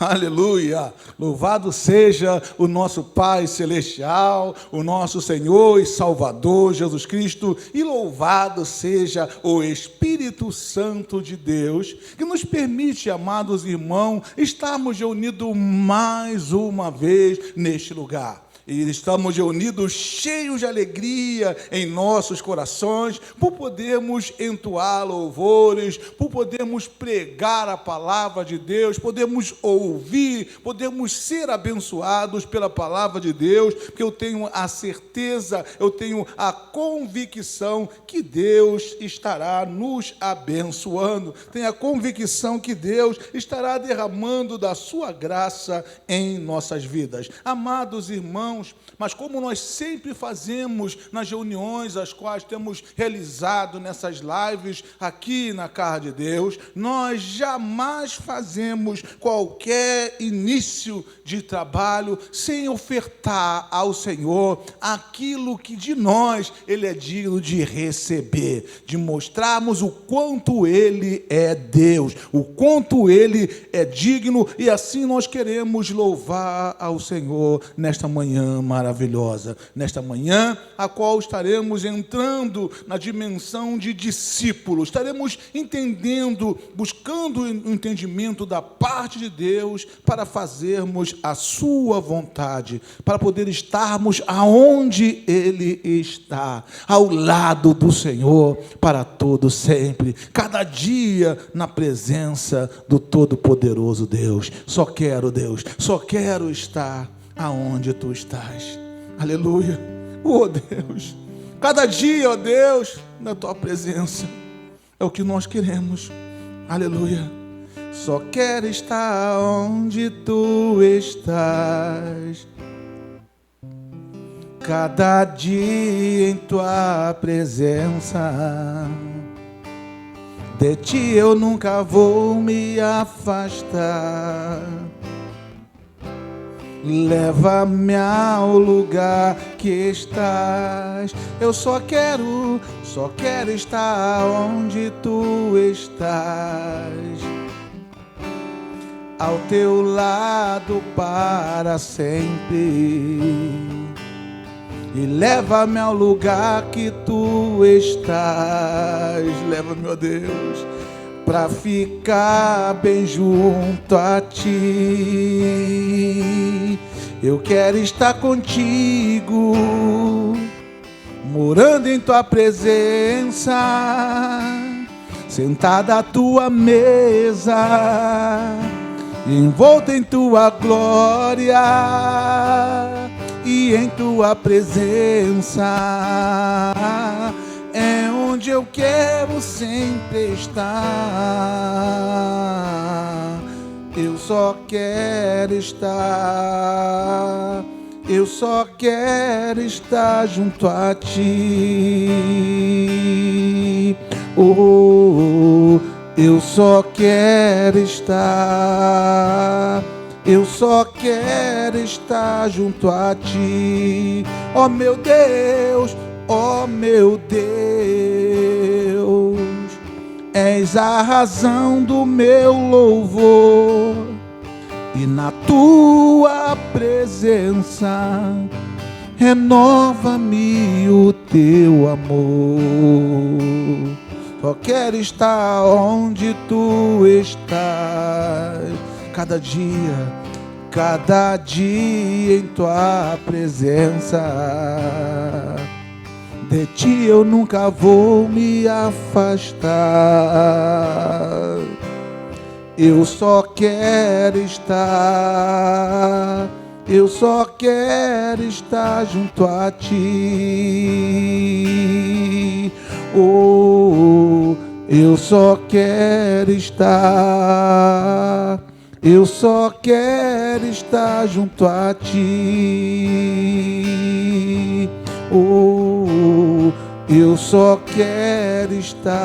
Aleluia! Louvado seja o nosso Pai Celestial, o nosso Senhor e Salvador Jesus Cristo, e louvado seja o Espírito Santo de Deus, que nos permite, amados irmãos, estarmos reunidos mais uma vez neste lugar. E estamos reunidos cheios de alegria em nossos corações, por podermos entoar louvores, por podermos pregar a palavra de Deus, podemos ouvir, podemos ser abençoados pela palavra de Deus, porque eu tenho a certeza, eu tenho a convicção que Deus estará nos abençoando, tenho a convicção que Deus estará derramando da sua graça em nossas vidas. Amados irmãos, mas como nós sempre fazemos nas reuniões as quais temos realizado nessas lives aqui na Casa de Deus, nós jamais fazemos qualquer início de trabalho sem ofertar ao Senhor aquilo que de nós Ele é digno de receber, de mostrarmos o quanto Ele é Deus, o quanto Ele é digno, e assim nós queremos louvar ao Senhor nesta manhã maravilhosa, nesta manhã a qual estaremos entrando na dimensão de discípulos, estaremos entendendo, buscando o entendimento da parte de Deus para fazermos a sua vontade, para poder estarmos aonde Ele está, ao lado do Senhor, para todo sempre, cada dia na presença do Todo-Poderoso Deus. Só quero, Deus, só quero estar aonde Tu estás. Aleluia. Oh Deus, cada dia, ó Deus, na Tua presença é o que nós queremos. Aleluia. Só quero estar onde Tu estás, cada dia em Tua presença. De Ti eu nunca vou me afastar. Leva-me ao lugar que estás. Eu só quero estar onde Tu estás, ao Teu lado para sempre. E leva-me ao lugar que Tu estás. Leva-me, ó Deus, para ficar bem junto a Ti. Eu quero estar contigo, morando em Tua presença, sentada à Tua mesa, envolto em Tua glória e em Tua presença. É onde eu quero sempre estar. Eu só quero estar, eu só quero estar junto a Ti. Oh, eu só quero estar, eu só quero estar junto a Ti. Oh meu Deus, ó meu Deus, és a razão do meu louvor, e na Tua presença renova-me o Teu amor. Só quero estar onde Tu estás, cada dia em Tua presença. De Ti eu nunca vou me afastar. Eu só quero estar, eu só quero estar junto a Ti. Oh, eu só quero estar, eu só quero estar junto a Ti. Oh, eu só quero estar,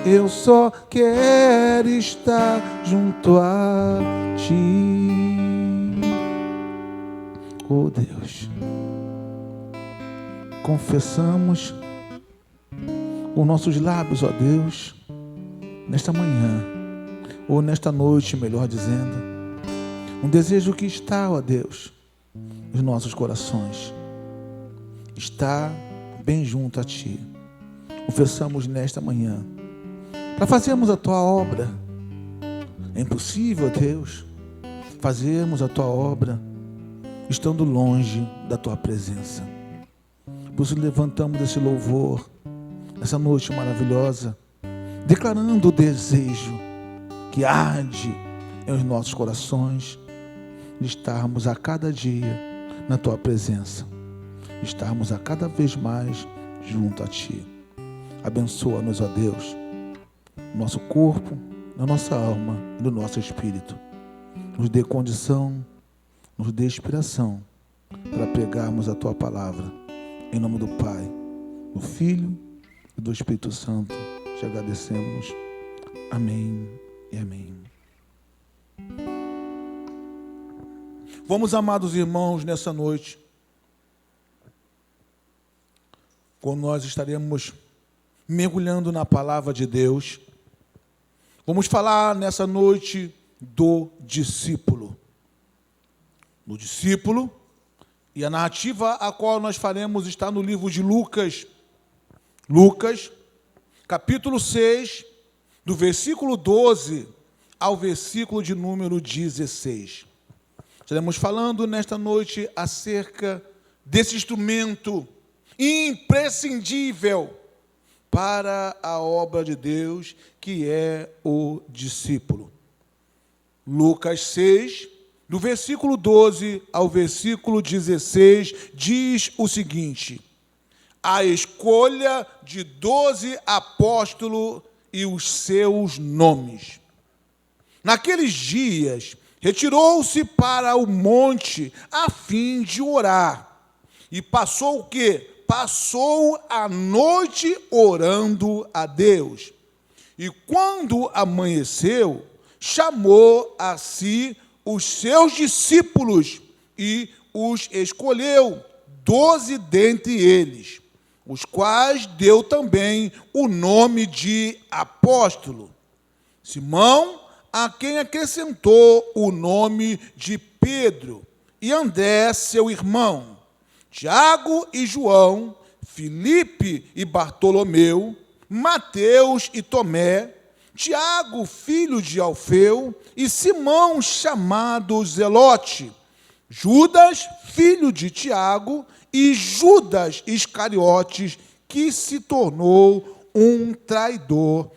eu só quero estar junto a Ti. Oh Deus, confessamos com nossos lábios, ó Deus, nesta manhã, ou nesta noite, melhor dizendo, um desejo que está, ó Deus, nos nossos corações, está bem junto a Ti. Confessamos nesta manhã, para fazermos a Tua obra. É impossível, Deus, fazermos a Tua obra estando longe da Tua presença. Por isso levantamos esse louvor, essa noite maravilhosa, declarando o desejo que arde em os nossos corações de estarmos a cada dia na Tua presença, de estarmos a cada vez mais junto a Ti. Abençoa-nos, ó Deus, no nosso corpo, na nossa alma e no nosso espírito. Nos dê condição, nos dê inspiração para pregarmos a Tua palavra. Em nome do Pai, do Filho e do Espírito Santo, te agradecemos. Amém e amém. Vamos, amados irmãos, nessa noite, quando nós estaremos mergulhando na palavra de Deus, vamos falar nessa noite do discípulo. Do discípulo, e a narrativa a qual nós faremos está no livro de Lucas. Lucas, capítulo 6, do versículo 12 ao versículo de número 16. Estaremos falando nesta noite acerca desse instrumento imprescindível para a obra de Deus, que é o discípulo. Lucas 6, do versículo 12 ao versículo 16, diz o seguinte: a escolha de 12 apóstolos e os seus nomes. Naqueles dias, retirou-se para o monte a fim de orar. E passou o quê? Passou a noite orando a Deus. E quando amanheceu, chamou a si os seus discípulos e os escolheu, 12 dentre eles, os quais deu também o nome de apóstolo. Simão, a quem acrescentou o nome de Pedro, e André, seu irmão, Tiago e João, Filipe e Bartolomeu, Mateus e Tomé, Tiago, filho de Alfeu, e Simão, chamado Zelote, Judas, filho de Tiago, e Judas Iscariotes, que se tornou um traidor.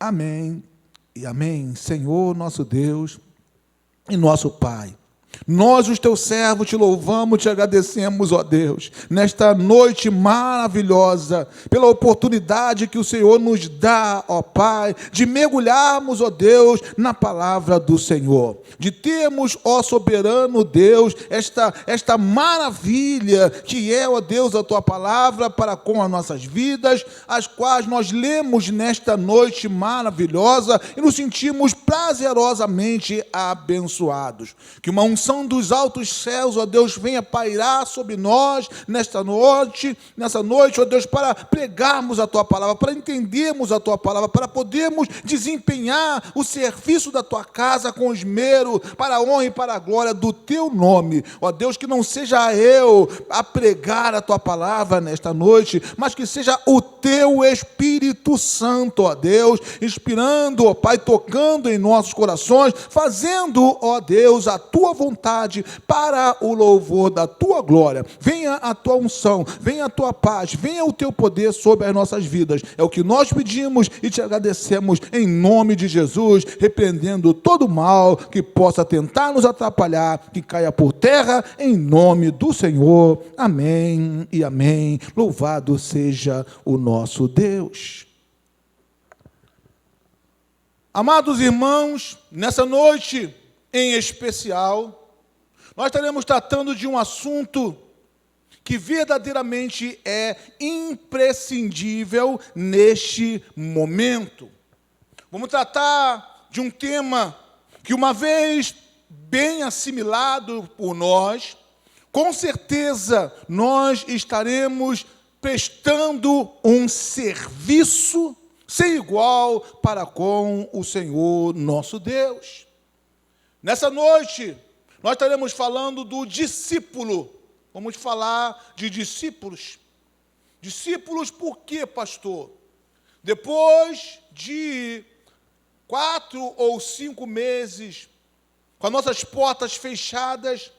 Amém e amém. Senhor, nosso Deus e nosso Pai, nós, os teus servos, te louvamos, te agradecemos, ó Deus, nesta noite maravilhosa, pela oportunidade que o Senhor nos dá, ó Pai, de mergulharmos, ó Deus, na palavra do Senhor, de termos, ó soberano Deus, esta maravilha que é, ó Deus, a tua palavra para com as nossas vidas, as quais nós lemos nesta noite maravilhosa e nos sentimos prazerosamente abençoados. Que uma unção dos altos céus, ó Deus, venha pairar sobre nós nessa noite, ó Deus, para pregarmos a Tua palavra, para entendermos a Tua palavra, para podermos desempenhar o serviço da Tua casa com esmero, para a honra e para a glória do Teu nome. Ó Deus, que não seja eu a pregar a Tua palavra nesta noite, mas que seja o Teu Espírito Santo, ó Deus, inspirando, ó Pai, tocando em nossos corações, fazendo, ó Deus, a Tua vontade para o louvor da Tua glória. Venha a Tua unção, venha a Tua paz, venha o Teu poder sobre as nossas vidas. É o que nós pedimos e te agradecemos em nome de Jesus, repreendendo todo mal que possa tentar nos atrapalhar, que caia por terra em nome do Senhor. Amém e amém. Louvado seja o nosso Deus. Amados irmãos, nessa noite em especial, nós estaremos tratando de um assunto que verdadeiramente é imprescindível neste momento. Vamos tratar de um tema que, uma vez bem assimilado por nós, com certeza nós estaremos prestando um serviço sem igual para com o Senhor nosso Deus. Nessa noite, nós estaremos falando do discípulo. Vamos falar de discípulos. Discípulos por quê, pastor? Depois de 4 ou 5 meses, com as nossas portas fechadas,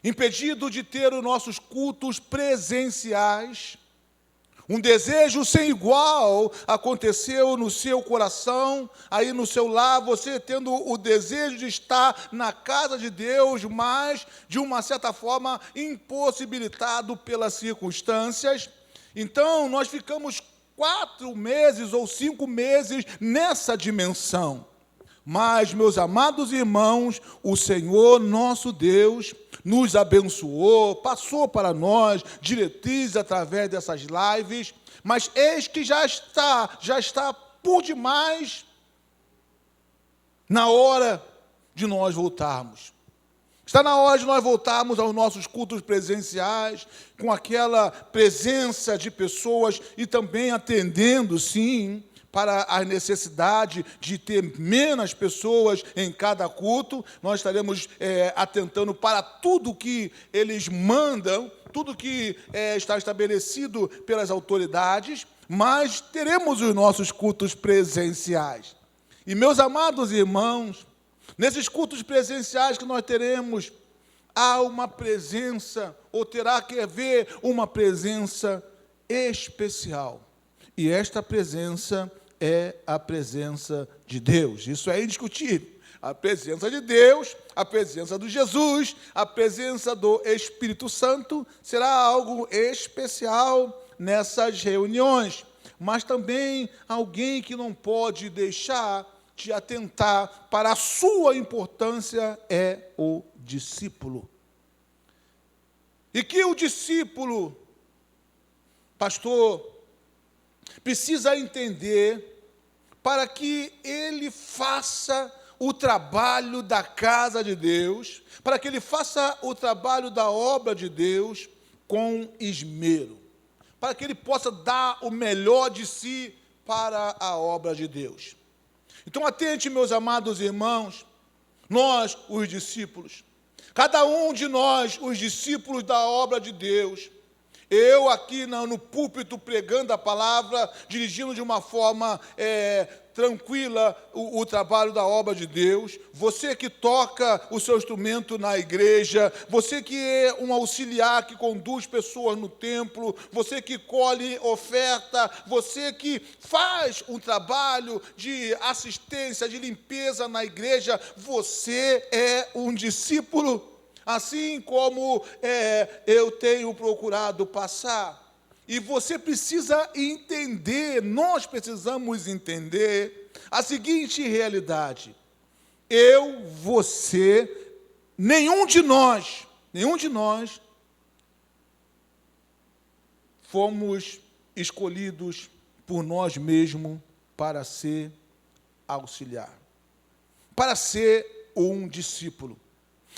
impedido de ter os nossos cultos presenciais, um desejo sem igual aconteceu no seu coração, aí no seu lar, você tendo o desejo de estar na casa de Deus, mas, de uma certa forma, impossibilitado pelas circunstâncias. Então, nós ficamos 4 meses ou 5 meses nessa dimensão. Mas, meus amados irmãos, o Senhor nosso Deus nos abençoou, passou para nós diretrizes através dessas lives, mas eis que já está por demais na hora de nós voltarmos. Está na hora de nós voltarmos aos nossos cultos presenciais, com aquela presença de pessoas e também atendendo, sim, para a necessidade de ter menos pessoas em cada culto. Nós estaremos atentando para tudo que eles mandam, tudo que está estabelecido pelas autoridades, mas teremos os nossos cultos presenciais. E, meus amados irmãos, nesses cultos presenciais que nós teremos, há uma presença, ou terá que haver uma presença especial. E esta presença é a presença de Deus. Isso é indiscutível. A presença de Deus, a presença de Jesus, a presença do Espírito Santo será algo especial nessas reuniões. Mas também alguém que não pode deixar de atentar para a sua importância é o discípulo. E que o discípulo, pastor, precisa entender para que ele faça o trabalho da casa de Deus, para que ele faça o trabalho da obra de Deus com esmero, para que ele possa dar o melhor de si para a obra de Deus. Então, atente, meus amados irmãos, nós, os discípulos, cada um de nós, os discípulos da obra de Deus, eu aqui no púlpito pregando a palavra, dirigindo de uma forma tranquila o trabalho da obra de Deus, você que toca o seu instrumento na igreja, você que é um auxiliar que conduz pessoas no templo, você que colhe oferta, você que faz um trabalho de assistência, de limpeza na igreja, você é um discípulo. Assim como eu tenho procurado passar. E você precisa entender, nós precisamos entender a seguinte realidade. Eu, você, nenhum de nós fomos escolhidos por nós mesmos para ser auxiliar, para ser um discípulo.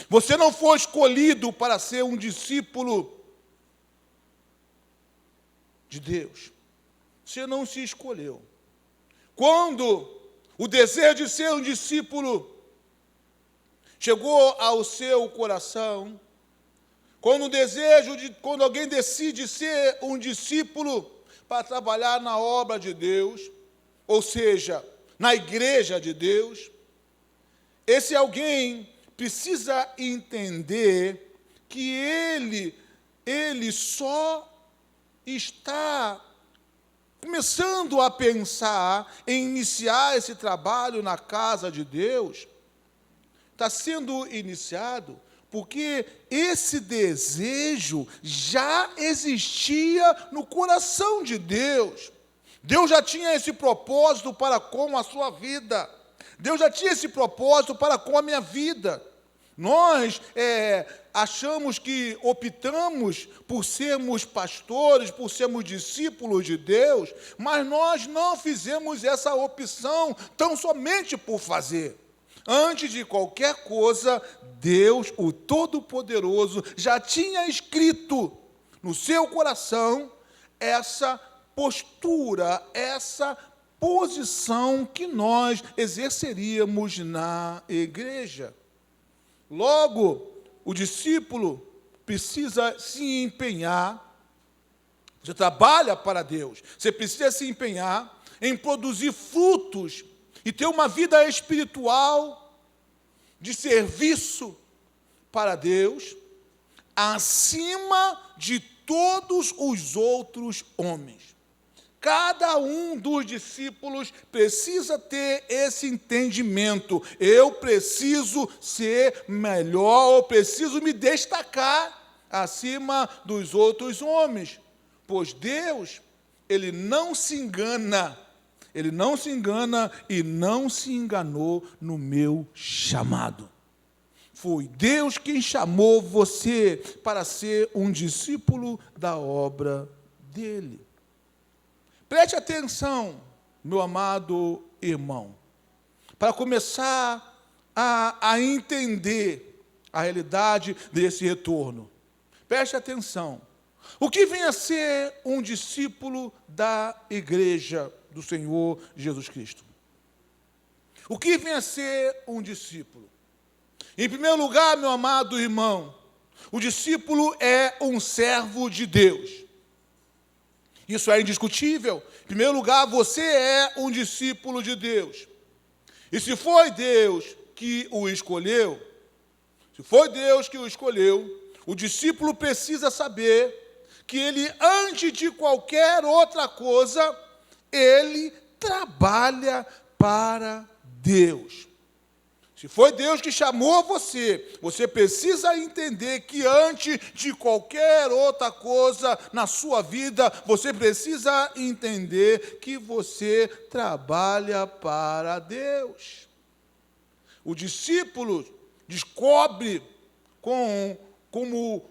Você não foi escolhido para ser um discípulo de Deus. Você não se escolheu. Quando o desejo de ser um discípulo chegou ao seu coração, quando alguém decide ser um discípulo para trabalhar na obra de Deus, ou seja, na igreja de Deus, esse alguém precisa entender que ele só está começando a pensar em iniciar esse trabalho na casa de Deus, está sendo iniciado porque esse desejo já existia no coração de Deus. Deus já tinha esse propósito para com a sua vida. Deus já tinha esse propósito para com a minha vida. Nós achamos que optamos por sermos pastores, por sermos discípulos de Deus, mas nós não fizemos essa opção tão somente por fazer. Antes de qualquer coisa, Deus, o Todo-Poderoso, já tinha escrito no seu coração essa postura, essa posição que nós exerceríamos na igreja. Logo, o discípulo precisa se empenhar. Você trabalha para Deus, você precisa se empenhar em produzir frutos e ter uma vida espiritual de serviço para Deus, acima de todos os outros homens. Cada um dos discípulos precisa ter esse entendimento. Eu preciso ser melhor, eu preciso me destacar acima dos outros homens. Pois Deus, Ele não se engana. Ele não se engana e não se enganou no meu chamado. Foi Deus quem chamou você para ser um discípulo da obra dele. Preste atenção, meu amado irmão, para começar a entender a realidade desse retorno. Preste atenção. O que vem a ser um discípulo da igreja do Senhor Jesus Cristo? O que vem a ser um discípulo? Em primeiro lugar, meu amado irmão, o discípulo é um servo de Deus. Isso é indiscutível. Em primeiro lugar, você é um discípulo de Deus. E se foi Deus que o escolheu, o discípulo precisa saber que ele, antes de qualquer outra coisa, ele trabalha para Deus. Se foi Deus que chamou você, você precisa entender que antes de qualquer outra coisa na sua vida, você precisa entender que você trabalha para Deus. O discípulo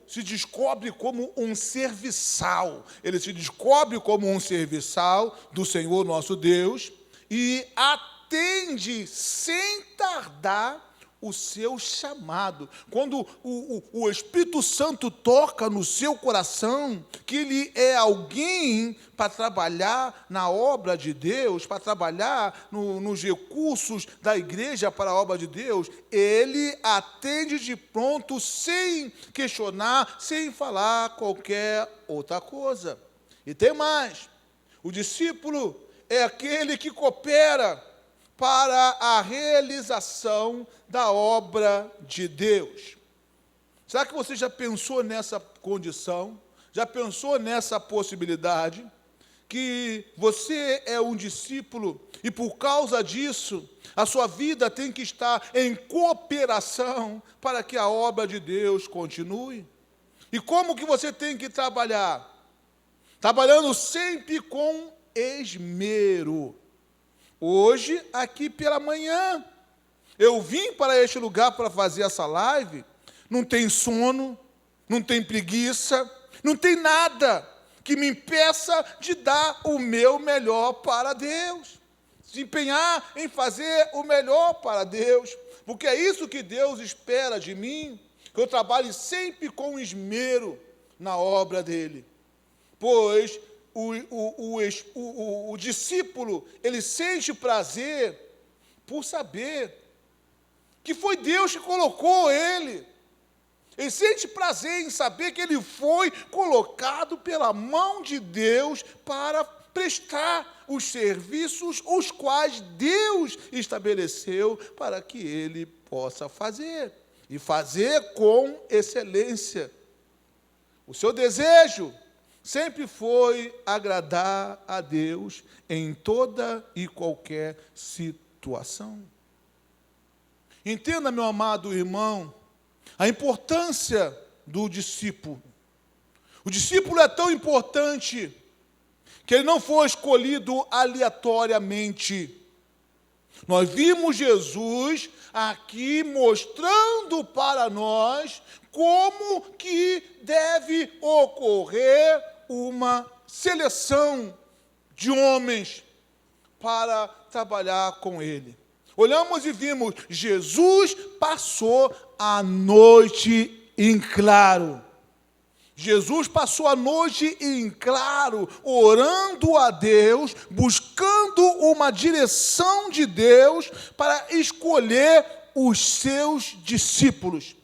se descobre como um serviçal. Ele se descobre como um serviçal do Senhor nosso Deus e atende sem tardar o seu chamado. Quando o Espírito Santo toca no seu coração, que ele é alguém para trabalhar na obra de Deus, para trabalhar nos recursos da igreja para a obra de Deus, ele atende de pronto, sem questionar, sem falar qualquer outra coisa. E tem mais, o discípulo é aquele que coopera para a realização da obra de Deus. Será que você já pensou nessa condição? Já pensou nessa possibilidade? Que você é um discípulo e, por causa disso, a sua vida tem que estar em cooperação para que a obra de Deus continue? E como que você tem que trabalhar? Trabalhando sempre com esmero. Hoje, aqui pela manhã, eu vim para este lugar para fazer essa live, não tem sono, não tem preguiça, não tem nada que me impeça de dar o meu melhor para Deus, se empenhar em fazer o melhor para Deus, porque é isso que Deus espera de mim, que eu trabalhe sempre com esmero na obra dele, pois o discípulo, ele sente prazer por saber que foi Deus que colocou ele. Ele sente prazer em saber que ele foi colocado pela mão de Deus para prestar os serviços os quais Deus estabeleceu para que ele possa fazer. E fazer com excelência. O seu desejo sempre foi agradar a Deus em toda e qualquer situação. Entenda, meu amado irmão, a importância do discípulo. O discípulo é tão importante que ele não foi escolhido aleatoriamente. Nós vimos Jesus aqui mostrando para nós como que deve ocorrer uma seleção de homens para trabalhar com ele. Olhamos e vimos, Jesus passou a noite em claro. Jesus passou a noite em claro, orando a Deus, buscando uma direção de Deus para escolher os seus discípulos.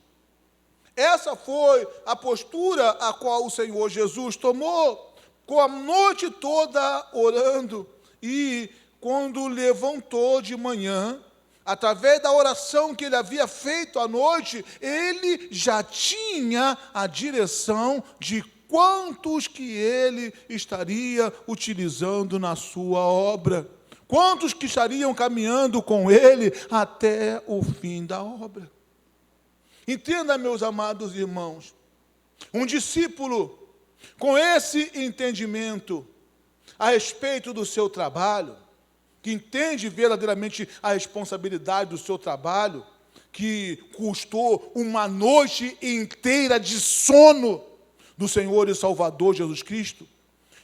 Essa foi a postura a qual o Senhor Jesus tomou, com a noite toda orando, e quando levantou de manhã, através da oração que ele havia feito à noite, ele já tinha a direção de quantos que ele estaria utilizando na sua obra, quantos que estariam caminhando com ele até o fim da obra. Entenda, meus amados irmãos, um discípulo com esse entendimento a respeito do seu trabalho, que entende verdadeiramente a responsabilidade do seu trabalho, que custou uma noite inteira de sono do Senhor e Salvador Jesus Cristo.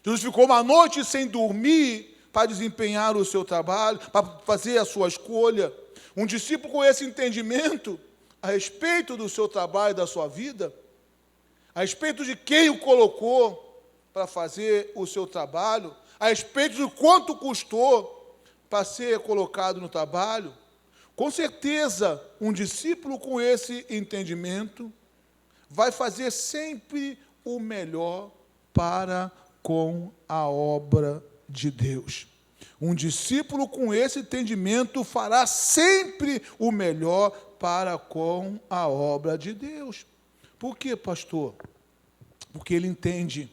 Jesus ficou uma noite sem dormir para desempenhar o seu trabalho, para fazer a sua escolha. Um discípulo com esse entendimento a respeito do seu trabalho e da sua vida, a respeito de quem o colocou para fazer o seu trabalho, a respeito de quanto custou para ser colocado no trabalho, com certeza, um discípulo com esse entendimento vai fazer sempre o melhor para com a obra de Deus. Um discípulo com esse entendimento fará sempre o melhor para com a obra de Deus. Por quê, pastor? Porque ele entende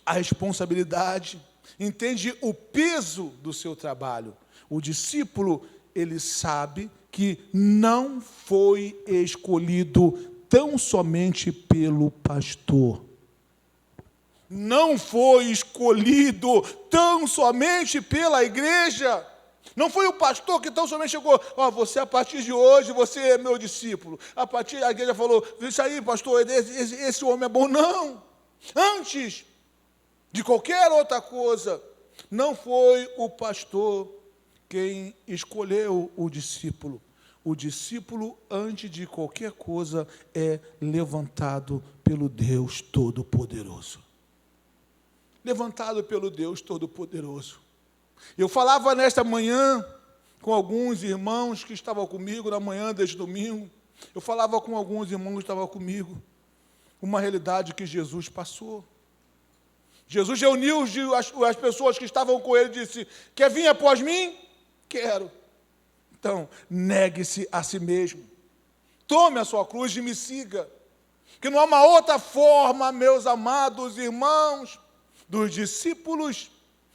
a responsabilidade, entende o peso do seu trabalho. O discípulo, ele sabe que não foi escolhido tão somente pelo pastor. Não foi escolhido tão somente pela igreja. Não foi o pastor que tão somente chegou, você a partir de hoje, você é meu discípulo. A igreja falou, isso aí, pastor, esse homem é bom. Não. Antes de qualquer outra coisa, não foi o pastor quem escolheu o discípulo. O discípulo, antes de qualquer coisa, é levantado pelo Deus Todo-Poderoso. Levantado pelo Deus Todo-Poderoso. Eu falava nesta manhã com alguns irmãos que estavam comigo na manhã deste domingo. Eu falava com alguns irmãos que estavam comigo. Uma realidade que Jesus passou. Jesus reuniu as pessoas que estavam com ele e disse, quer vir após mim? Quero. Então, negue-se a si mesmo. Tome a sua cruz e me siga. Que não há uma outra forma, meus amados irmãos, dos discípulos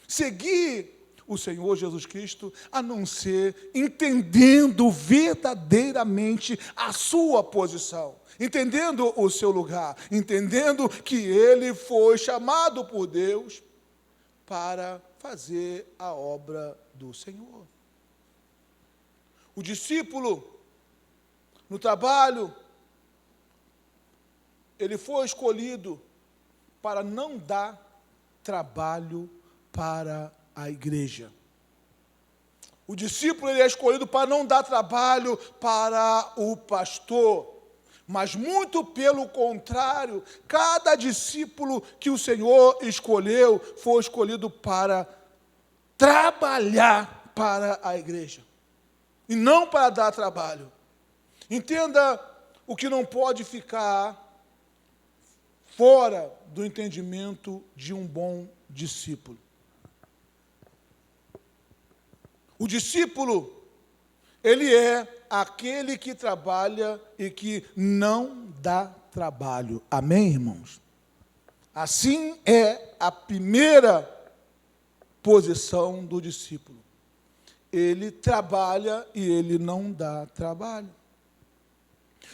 seguir o Senhor Jesus Cristo, a não ser entendendo verdadeiramente a sua posição, entendendo o seu lugar, entendendo que ele foi chamado por Deus para fazer a obra do Senhor. O discípulo, no trabalho, ele foi escolhido para não dar trabalho para a igreja. O discípulo ele é escolhido para não dar trabalho para o pastor, mas muito pelo contrário, cada discípulo que o Senhor escolheu, foi escolhido para trabalhar para a igreja, e não para dar trabalho. Entenda o que não pode ficar fora do entendimento de um bom discípulo. O discípulo, ele é aquele que trabalha e que não dá trabalho. Amém, irmãos? Assim é a primeira posição do discípulo. Ele trabalha e ele não dá trabalho.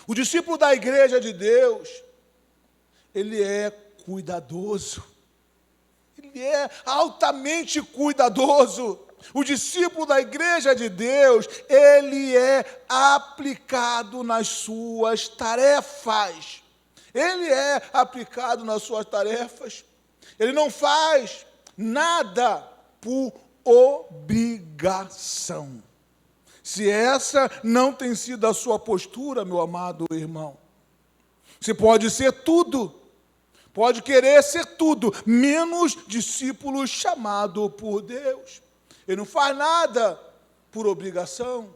O discípulo da igreja de Deus, ele é cuidadoso. Ele é altamente cuidadoso. O discípulo da igreja de Deus, ele é aplicado nas suas tarefas. Ele é aplicado nas suas tarefas. Ele não faz nada por obrigação. Se essa não tem sido a sua postura, meu amado irmão, você pode ser tudo, Pode querer ser tudo, menos discípulo chamado por Deus. Ele não faz nada por obrigação,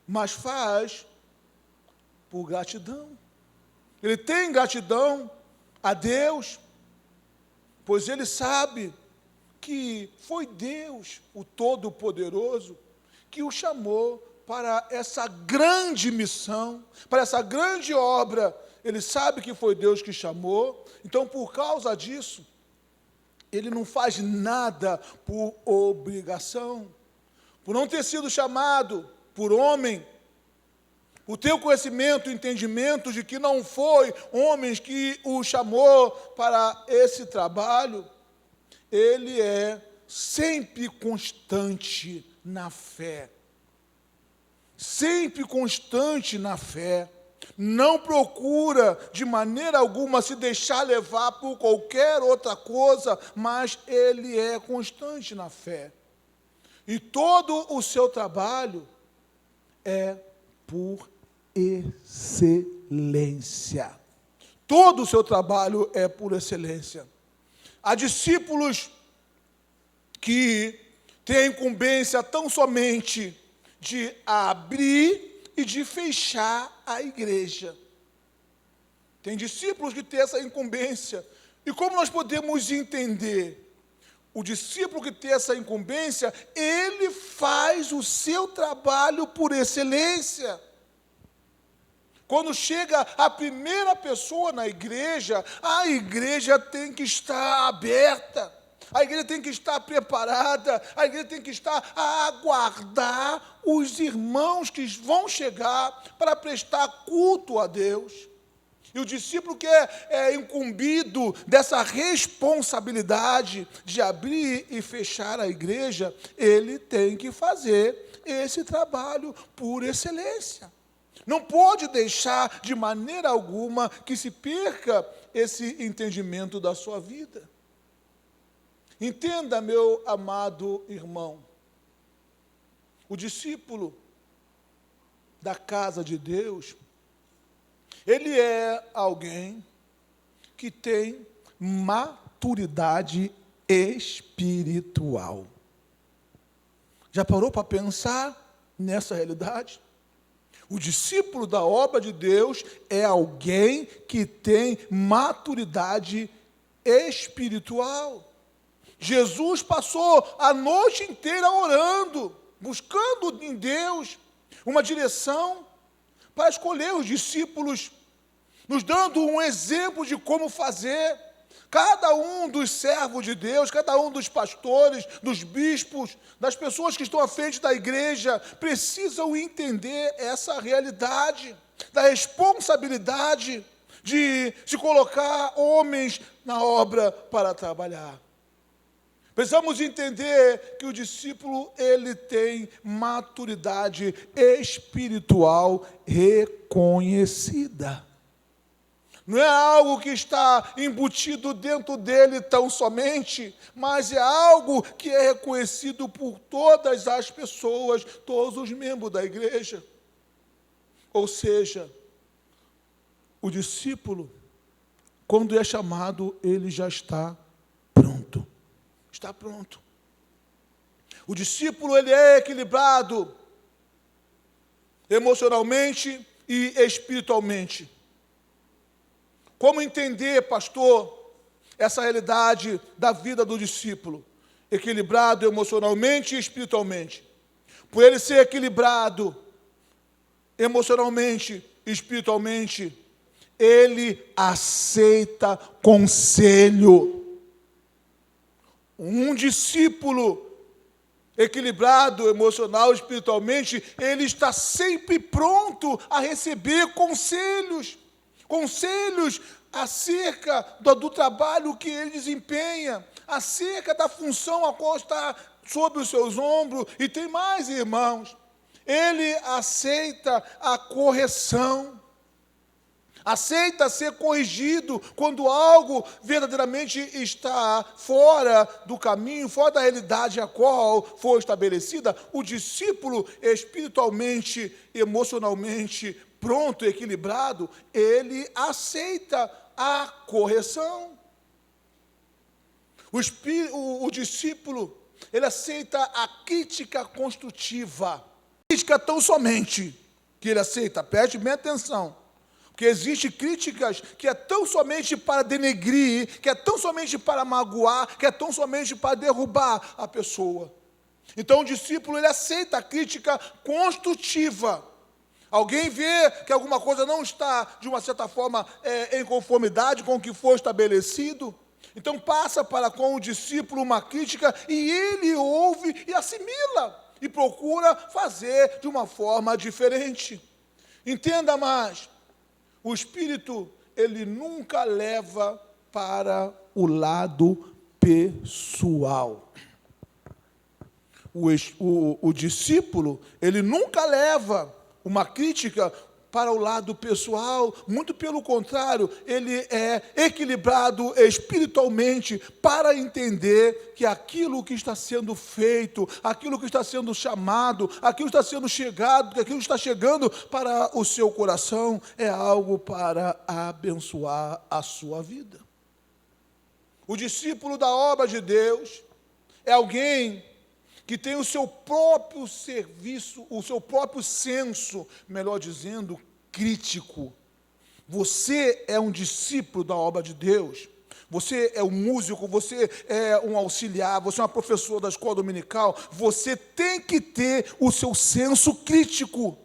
mas faz por gratidão. Ele tem gratidão a Deus, pois ele sabe que foi Deus, o Todo-Poderoso, que o chamou para essa grande missão, para essa grande obra. Ele sabe que foi Deus que chamou, então, por causa disso, ele não faz nada por obrigação. Por não ter sido chamado por homem, por ter o conhecimento, o entendimento de que não foi homens que o chamou para esse trabalho, ele é sempre constante na fé. Sempre constante na fé. Não procura de maneira alguma se deixar levar por qualquer outra coisa, mas ele é constante na fé. E todo o seu trabalho é por excelência. Todo o seu trabalho é por excelência. Há discípulos que têm a incumbência tão somente de abrir e de fechar a igreja. Tem discípulos que têm essa incumbência. E como nós podemos entender? O discípulo que tem essa incumbência, ele faz o seu trabalho por excelência. Quando chega a primeira pessoa na igreja, a igreja tem que estar aberta, a igreja tem que estar preparada, a igreja tem que estar a aguardar os irmãos que vão chegar para prestar culto a Deus. E o discípulo que é incumbido dessa responsabilidade de abrir e fechar a igreja, ele tem que fazer esse trabalho por excelência. Não pode deixar de maneira alguma que se perca esse entendimento da sua vida. Entenda, meu amado irmão, o discípulo da casa de Deus, ele é alguém que tem maturidade espiritual. Já parou para pensar nessa realidade? O discípulo da obra de Deus é alguém que tem maturidade espiritual. Jesus passou a noite inteira orando, buscando em Deus uma direção para escolher os discípulos, nos dando um exemplo de como fazer. Cada um dos servos de Deus, cada um dos pastores, dos bispos, das pessoas que estão à frente da igreja, precisam entender essa realidade, da responsabilidade de se colocar homens na obra para trabalhar. Precisamos entender que o discípulo, ele tem maturidade espiritual reconhecida. Não é algo que está embutido dentro dele tão somente, mas é algo que é reconhecido por todas as pessoas, todos os membros da igreja. Ou seja, o discípulo, quando é chamado, ele já está pronto. Está pronto. O discípulo, ele é equilibrado emocionalmente e espiritualmente. Como entender, pastor, essa realidade da vida do discípulo? Equilibrado emocionalmente e espiritualmente. Por ele ser equilibrado emocionalmente e espiritualmente, ele aceita conselho. Um discípulo equilibrado emocional e espiritualmente, ele está sempre pronto a receber conselhos. Conselhos acerca do trabalho que ele desempenha, acerca da função a qual está sobre os seus ombros. E tem mais, irmãos, ele aceita a correção, aceita ser corrigido quando algo verdadeiramente está fora do caminho, fora da realidade a qual foi estabelecida. O discípulo espiritualmente, emocionalmente pronto, equilibrado, ele aceita a correção. O discípulo, ele aceita a crítica construtiva. Crítica tão somente que ele aceita, preste bem atenção. Porque existem críticas que é tão somente para denegrir, que é tão somente para magoar, que é tão somente para derrubar a pessoa. Então o discípulo, ele aceita a crítica construtiva. Alguém vê que alguma coisa não está, de uma certa forma, em conformidade com o que foi estabelecido, então passa para com o discípulo uma crítica e ele ouve e assimila e procura fazer de uma forma diferente. Entenda mais, o Espírito, ele nunca leva para o lado pessoal. O discípulo, ele nunca leva uma crítica para o lado pessoal, muito pelo contrário, ele é equilibrado espiritualmente para entender que aquilo que está sendo feito, aquilo que está sendo chamado, aquilo que está sendo chegado, que aquilo que está chegando para o seu coração é algo para abençoar a sua vida. O discípulo da obra de Deus é alguém que tem o seu próprio serviço, o seu próprio senso, melhor dizendo, crítico. Você é um discípulo da obra de Deus. Você é um músico, você é um auxiliar, você é uma professora da escola dominical. Você tem que ter o seu senso crítico.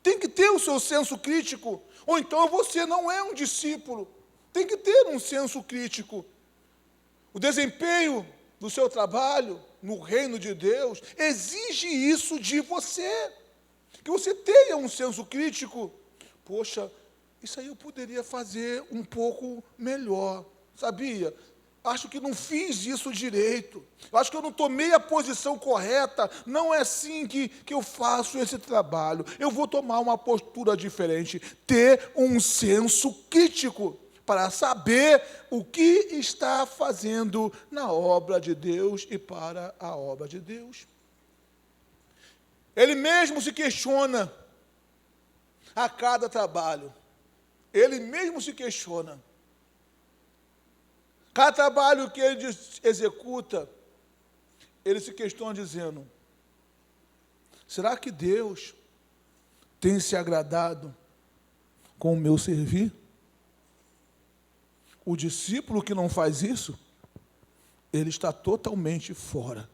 Tem que ter o seu senso crítico. Ou então você não é um discípulo. Tem que ter um senso crítico. O desempenho do seu trabalho no reino de Deus exige isso de você, que você tenha um senso crítico. Poxa, isso aí eu poderia fazer um pouco melhor, sabia? Acho que não fiz isso direito, acho que eu não tomei a posição correta, não é assim que eu faço esse trabalho, eu vou tomar uma postura diferente, ter um senso crítico, para saber o que está fazendo na obra de Deus e para a obra de Deus. Ele mesmo se questiona a cada trabalho. Ele mesmo se questiona. Cada trabalho que ele executa, ele se questiona dizendo: será que Deus tem se agradado com o meu servir? O discípulo que não faz isso, ele está totalmente fora.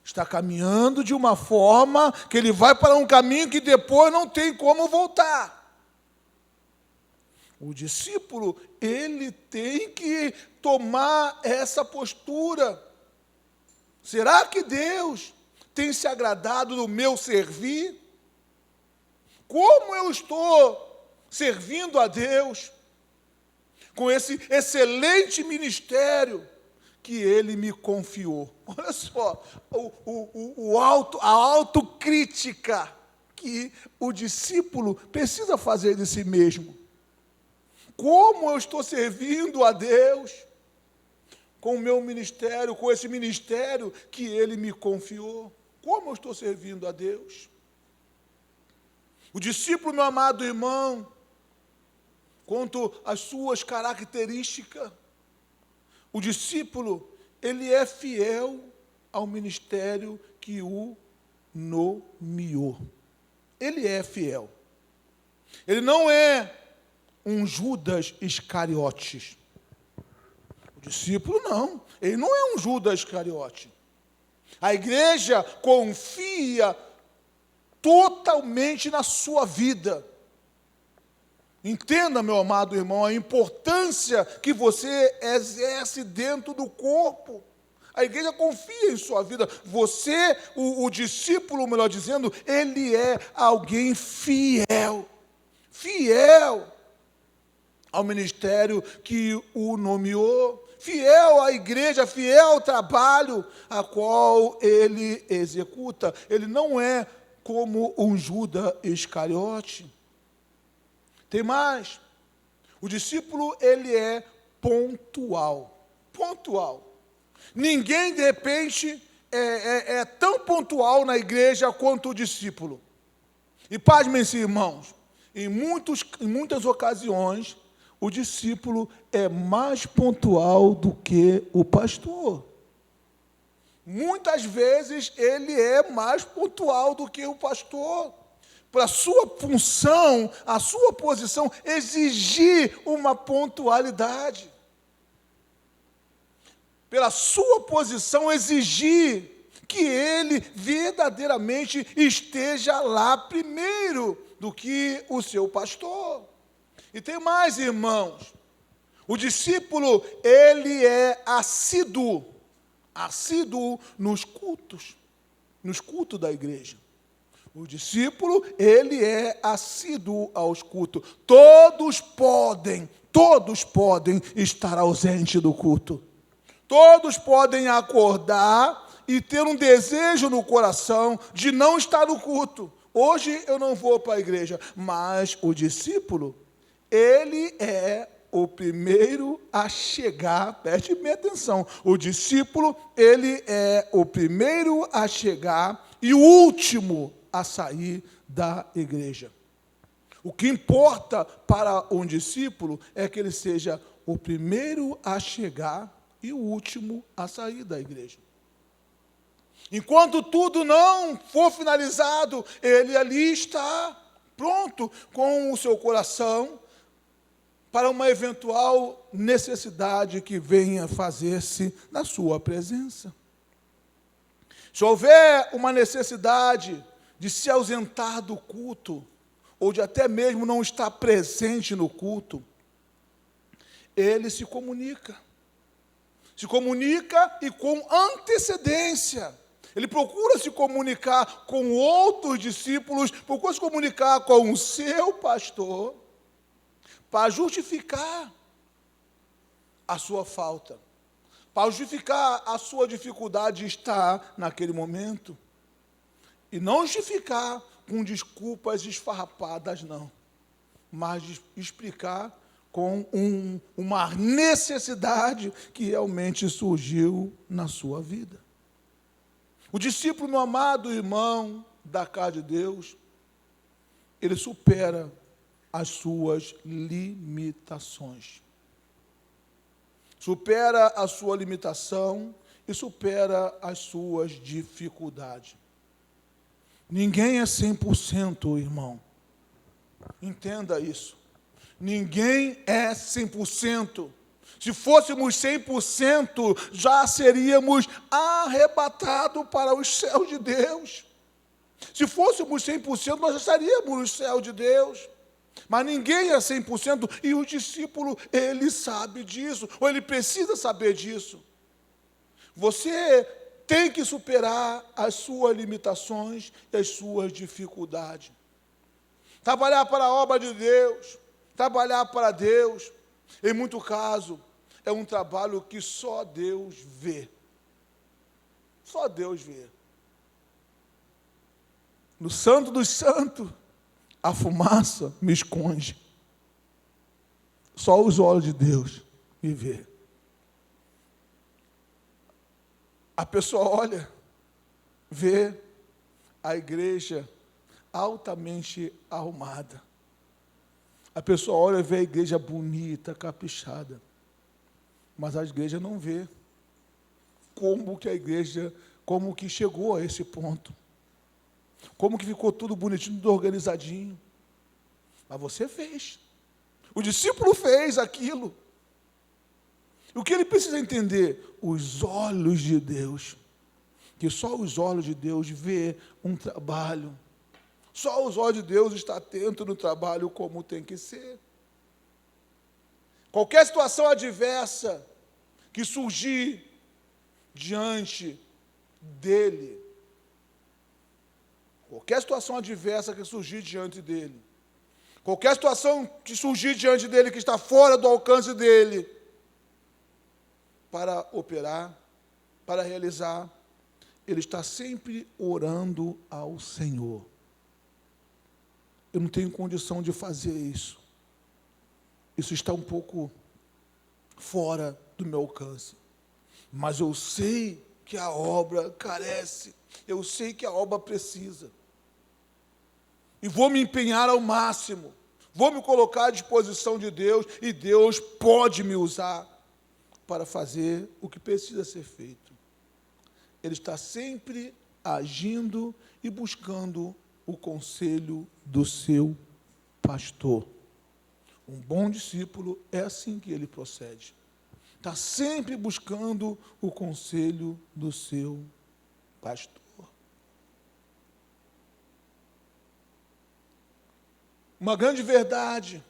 Está caminhando de uma forma que ele vai para um caminho que depois não tem como voltar. O discípulo, ele tem que tomar essa postura. Será que Deus tem se agradado do meu servir? Como eu estou servindo a Deus? Com esse excelente ministério que Ele me confiou. Olha só, a autocrítica que o discípulo precisa fazer de si mesmo. Como eu estou servindo a Deus com o meu ministério, com esse ministério que Ele me confiou? Como eu estou servindo a Deus? O discípulo, meu amado irmão, quanto às suas características, o discípulo, ele é fiel ao ministério que o nomeou. Ele é fiel. Ele não é um Judas Iscariotes. O discípulo não, ele não é um Judas Iscariote. A igreja confia totalmente na sua vida. Entenda, meu amado irmão, a importância que você exerce dentro do corpo. A igreja confia em sua vida. Você, o discípulo, melhor dizendo, ele é alguém fiel. Fiel ao ministério que o nomeou. Fiel à igreja, fiel ao trabalho a qual ele executa. Ele não é como um Judas Iscariote. Tem mais. O discípulo, ele é pontual. Pontual. Ninguém, de repente, é tão pontual na igreja quanto o discípulo. E pasmem-se, irmãos, em muitas ocasiões, o discípulo é mais pontual do que o pastor. Muitas vezes ele é mais pontual do que o pastor. Para a sua função, a sua posição, exigir uma pontualidade. Pela sua posição, exigir que ele verdadeiramente esteja lá primeiro do que o seu pastor. E tem mais, irmãos. O discípulo, ele é assíduo nos cultos da igreja. O discípulo, ele é assíduo aos cultos. Todos podem estar ausentes do culto. Todos podem acordar e ter um desejo no coração de não estar no culto. Hoje eu não vou para a igreja, mas o discípulo, ele é o primeiro a chegar, preste bem atenção, o discípulo, ele é o primeiro a chegar e o último a sair da igreja. O que importa para um discípulo é que ele seja o primeiro a chegar e o último a sair da igreja. Enquanto tudo não for finalizado, ele ali está pronto com o seu coração para uma eventual necessidade que venha fazer-se na sua presença. Se houver uma necessidade de se ausentar do culto, ou de até mesmo não estar presente no culto, ele se comunica. Se comunica e com antecedência. Ele procura se comunicar com outros discípulos, procura se comunicar com o seu pastor, para justificar a sua falta, para justificar a sua dificuldade de estar naquele momento. E não justificar com desculpas esfarrapadas, não. Mas explicar com uma necessidade que realmente surgiu na sua vida. O discípulo, meu amado irmão da casa de Deus, ele supera as suas limitações. Supera a sua limitação e supera as suas dificuldades. Ninguém é 100%, irmão. Entenda isso. Ninguém é 100%. Se fôssemos 100%, já seríamos arrebatados para os céus de Deus. Se fôssemos 100%, nós já estaríamos no céu de Deus. Mas ninguém é 100%, e o discípulo, ele sabe disso, ou ele precisa saber disso. Você tem que superar as suas limitações e as suas dificuldades. Trabalhar para a obra de Deus, trabalhar para Deus, em muito caso, é um trabalho que só Deus vê. Só Deus vê. No Santo dos Santos, a fumaça me esconde. Só os olhos de Deus me vê. A pessoa olha, vê a igreja altamente arrumada. A pessoa olha e vê a igreja bonita, caprichada. Mas a igreja não vê como que chegou a esse ponto. Como que ficou tudo bonitinho, tudo organizadinho. Mas você fez. O discípulo fez aquilo. O que ele precisa entender? Os olhos de Deus. Que só os olhos de Deus vê um trabalho. Só os olhos de Deus estão atentos no trabalho como tem que ser. Qualquer situação adversa que surgir diante dele, qualquer situação adversa que surgir diante dele, qualquer situação que surgir diante dele que está fora do alcance dele, para operar, para realizar, ele está sempre orando ao Senhor. Eu não tenho condição de fazer isso. Isso está um pouco fora do meu alcance. Mas eu sei que a obra carece. Eu sei que a obra precisa. E vou me empenhar ao máximo. vou me colocar à disposição de Deus e Deus pode me usar para fazer o que precisa ser feito. Ele está sempre agindo e buscando o conselho do seu pastor. Um bom discípulo é assim que ele procede. Está sempre buscando o conselho do seu pastor. Uma grande verdade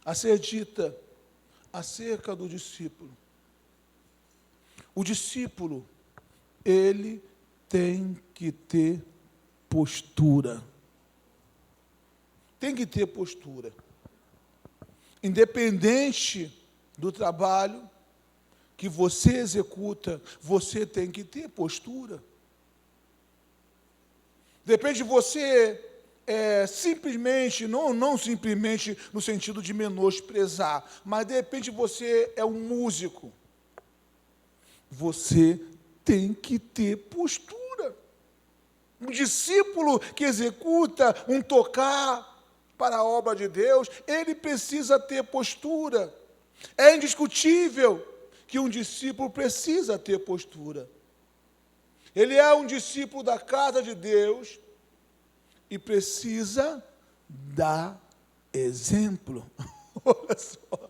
a ser dita acerca do discípulo. O discípulo, ele tem que ter postura. Tem que ter postura. Independente do trabalho que você executa, você tem que ter postura. Depende de você simplesmente, não simplesmente no sentido de menosprezar, mas de repente você é um músico. Você tem que ter postura. Um discípulo que executa um tocar para a obra de Deus, ele precisa ter postura. É indiscutível que um discípulo precisa ter postura. Ele é um discípulo da casa de Deus e precisa dar exemplo. Olha só,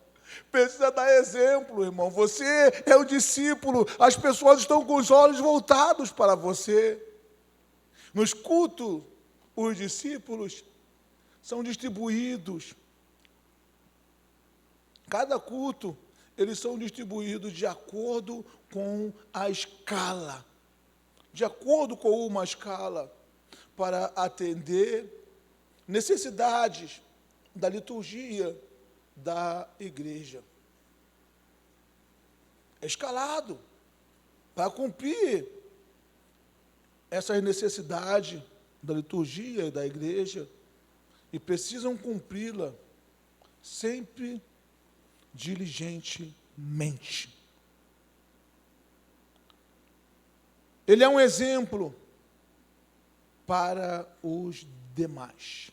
precisa dar exemplo, irmão. Você é um discípulo, as pessoas estão com os olhos voltados para você. Nos cultos, os discípulos são distribuídos. Cada culto, eles são distribuídos de acordo com a escala. De acordo com uma escala, para atender necessidades da liturgia da igreja. É escalado para cumprir essas necessidades da liturgia da igreja e precisam cumpri-la sempre diligentemente. Ele é um exemplo para os demais.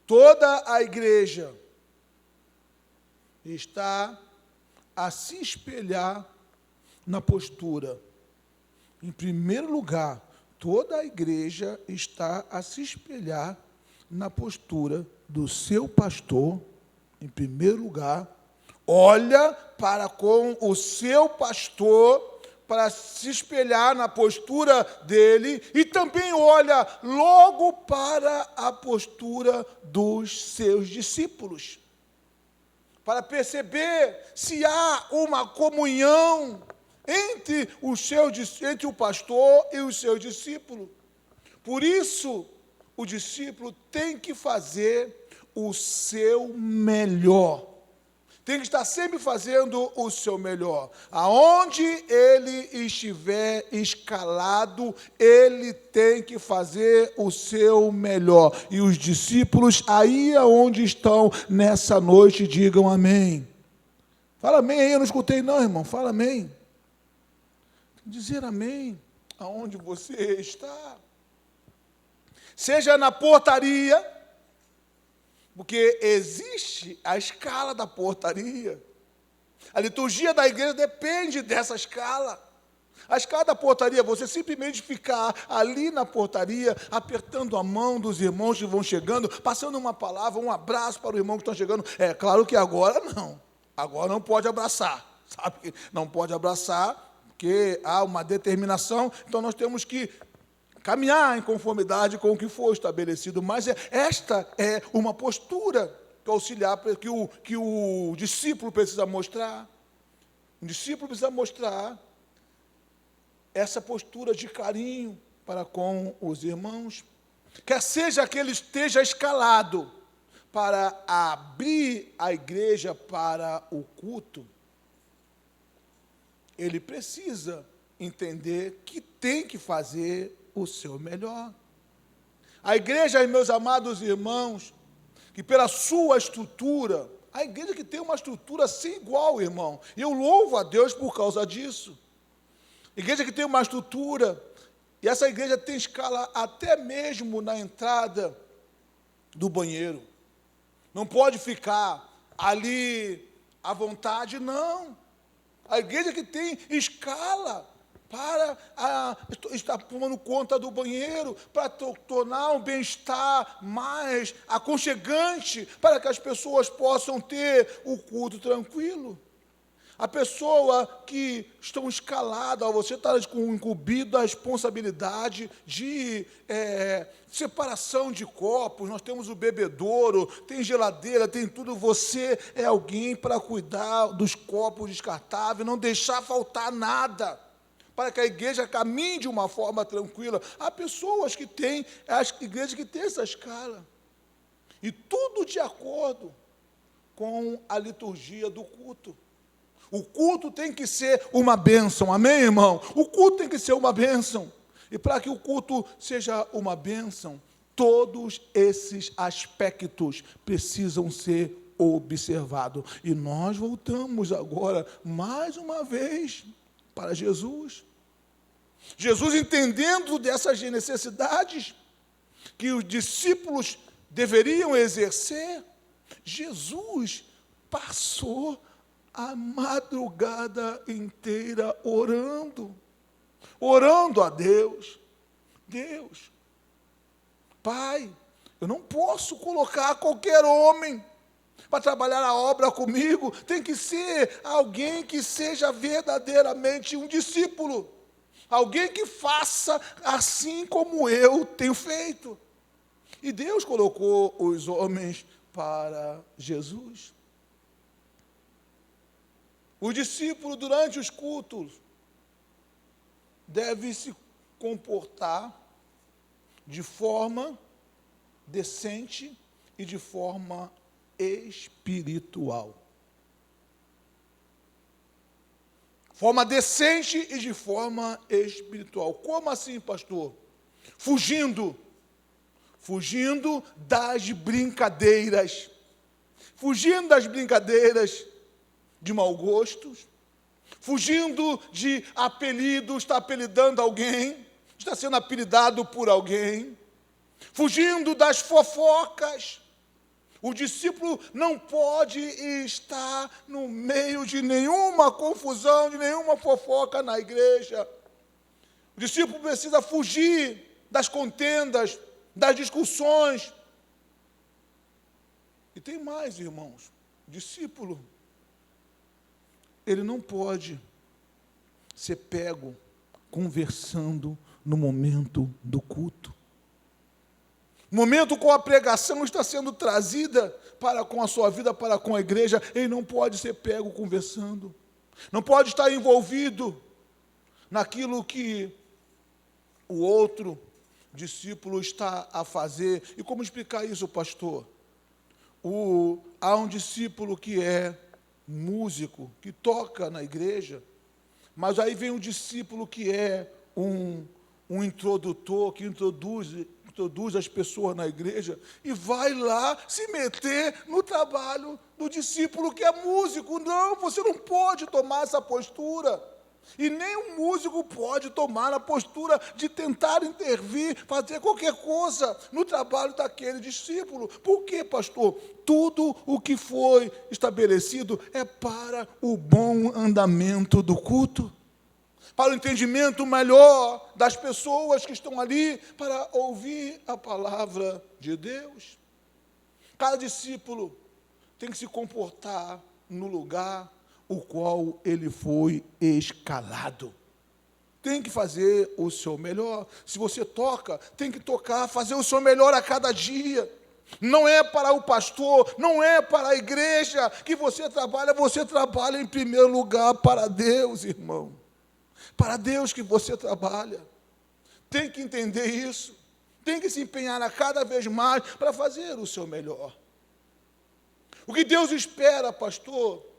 Toda a igreja está a se espelhar na postura. Em primeiro lugar, toda a igreja está a se espelhar na postura do seu pastor. Em primeiro lugar, olha para com o seu pastor, para se espelhar na postura dele, e também olha logo para a postura dos seus discípulos, para perceber se há uma comunhão entre o pastor e os seus discípulos. Por isso, o discípulo tem que fazer o seu melhor. Tem que estar sempre fazendo o seu melhor. Aonde ele estiver escalado, ele tem que fazer o seu melhor. E os discípulos, aí aonde estão nessa noite, digam amém. Fala amém aí, eu não escutei não, irmão. Fala amém. Dizer amém aonde você está. Seja na portaria, porque existe a escala da portaria. A liturgia da igreja depende dessa escala. A escala da portaria, você simplesmente ficar ali na portaria, apertando a mão dos irmãos que vão chegando, passando uma palavra, um abraço para o irmão que está chegando. É claro que agora não. Agora não pode abraçar. Sabe? Não pode abraçar, porque há uma determinação. Então nós temos que caminhar em conformidade com o que for estabelecido, mas esta é uma postura auxiliar que o discípulo precisa mostrar. O discípulo precisa mostrar essa postura de carinho para com os irmãos, quer seja que ele esteja escalado para abrir a igreja para o culto, ele precisa entender que tem que fazer o seu melhor. A igreja, meus amados irmãos, que pela sua estrutura, a igreja que tem uma estrutura sem igual, irmão, e eu louvo a Deus por causa disso. A igreja que tem uma estrutura E essa igreja tem escala até mesmo na entrada do banheiro. Não pode ficar ali à vontade, não. A igreja que tem escala para estar tomando conta do banheiro, para tornar um bem-estar mais aconchegante, para que as pessoas possam ter o culto tranquilo. A pessoa que estão escalada, você está incumbido da responsabilidade de separação de copos, nós temos o bebedouro, tem geladeira, tem tudo, você é alguém para cuidar dos copos descartáveis, não deixar faltar nada, para que a igreja caminhe de uma forma tranquila. Há pessoas que têm, as igrejas que têm essa escala, e tudo de acordo com a liturgia do culto. O culto tem que ser uma bênção, amém, irmão? O culto tem que ser uma bênção. E para que o culto seja uma bênção, todos esses aspectos precisam ser observados. E nós voltamos agora, mais uma vez, para Jesus. Jesus, entendendo dessas necessidades que os discípulos deveriam exercer, Jesus passou a madrugada inteira orando a Deus. Deus, Pai, eu não posso colocar qualquer homem para trabalhar a obra comigo, tem que ser alguém que seja verdadeiramente um discípulo, alguém que faça assim como eu tenho feito. E Deus colocou os homens para Jesus. O discípulo, durante os cultos, deve se comportar de forma decente e de forma espiritual. Forma decente e de forma espiritual. Como assim, pastor? Fugindo das brincadeiras. Fugindo das brincadeiras de mau gosto, fugindo de apelidos, está apelidando alguém, está sendo apelidado por alguém, fugindo das fofocas. O discípulo não pode estar no meio de nenhuma confusão, de nenhuma fofoca na igreja. O discípulo precisa fugir das contendas, das discussões. E tem mais, irmãos, o discípulo, ele não pode ser pego conversando no momento do culto. No momento com a pregação está sendo trazida para com a sua vida, para com a igreja, ele não pode ser pego conversando. Não pode estar envolvido naquilo que o outro discípulo está a fazer. E como explicar isso, pastor? Há um discípulo que é músico, que toca na igreja, mas aí vem um discípulo que é um introdutor, que introduz as pessoas na igreja, e vai lá se meter no trabalho do discípulo que é músico. Não, você não pode tomar essa postura. E nem um músico pode tomar a postura de tentar intervir, fazer qualquer coisa no trabalho daquele discípulo. Por quê, pastor? Tudo o que foi estabelecido é para o bom andamento do culto, para o entendimento melhor das pessoas que estão ali para ouvir a palavra de Deus. Cada discípulo tem que se comportar no lugar o qual ele foi escalado. Tem que fazer o seu melhor. Se você toca, tem que tocar, fazer o seu melhor a cada dia. Não é para o pastor, não é para a igreja que você trabalha em primeiro lugar para Deus, irmão. Para Deus que você trabalha. Tem que entender isso. Tem que se empenhar a cada vez mais para fazer o seu melhor. O que Deus espera, pastor,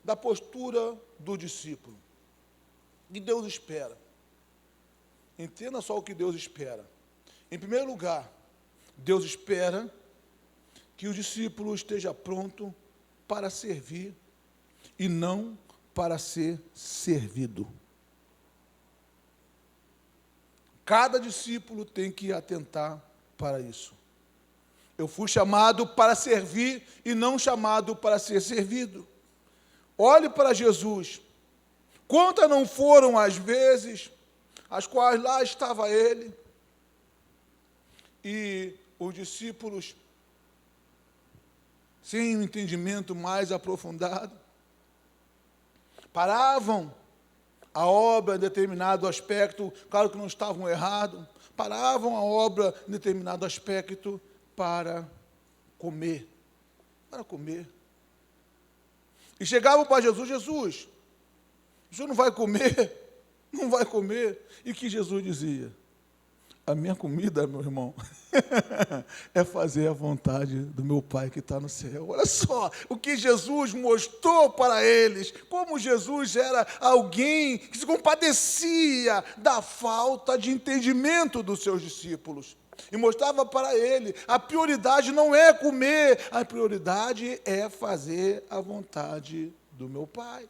da postura do discípulo. O que Deus espera? Entenda só o que Deus espera. Em primeiro lugar, Deus espera que o discípulo esteja pronto para servir e não para ser servido. Cada discípulo tem que atentar para isso. Eu fui chamado para servir e não chamado para ser servido. Olhe para Jesus. Quantas não foram as vezes as quais lá estava ele e os discípulos, sem um entendimento mais aprofundado, paravam a obra em determinado aspecto, claro que não estavam errados, paravam a obra em determinado aspecto para comer. Para comer. E chegavam para Jesus: Jesus, o senhor não vai comer? Não vai comer? E que Jesus dizia: a minha comida, meu irmão, é fazer a vontade do meu Pai que está no céu. Olha só o que Jesus mostrou para eles, como Jesus era alguém que se compadecia da falta de entendimento dos seus discípulos. E mostrava para ele, a prioridade não é comer, a prioridade é fazer a vontade do meu Pai.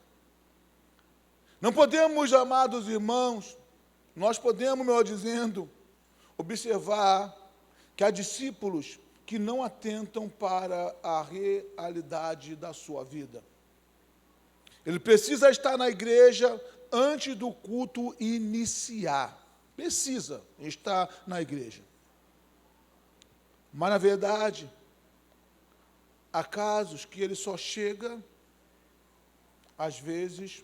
Não podemos, amados irmãos, nós podemos, melhor dizendo, observar que há discípulos que não atentam para a realidade da sua vida. Ele precisa estar na igreja antes do culto iniciar. Precisa estar na igreja. Mas, na verdade, há casos que ele só chega, às vezes,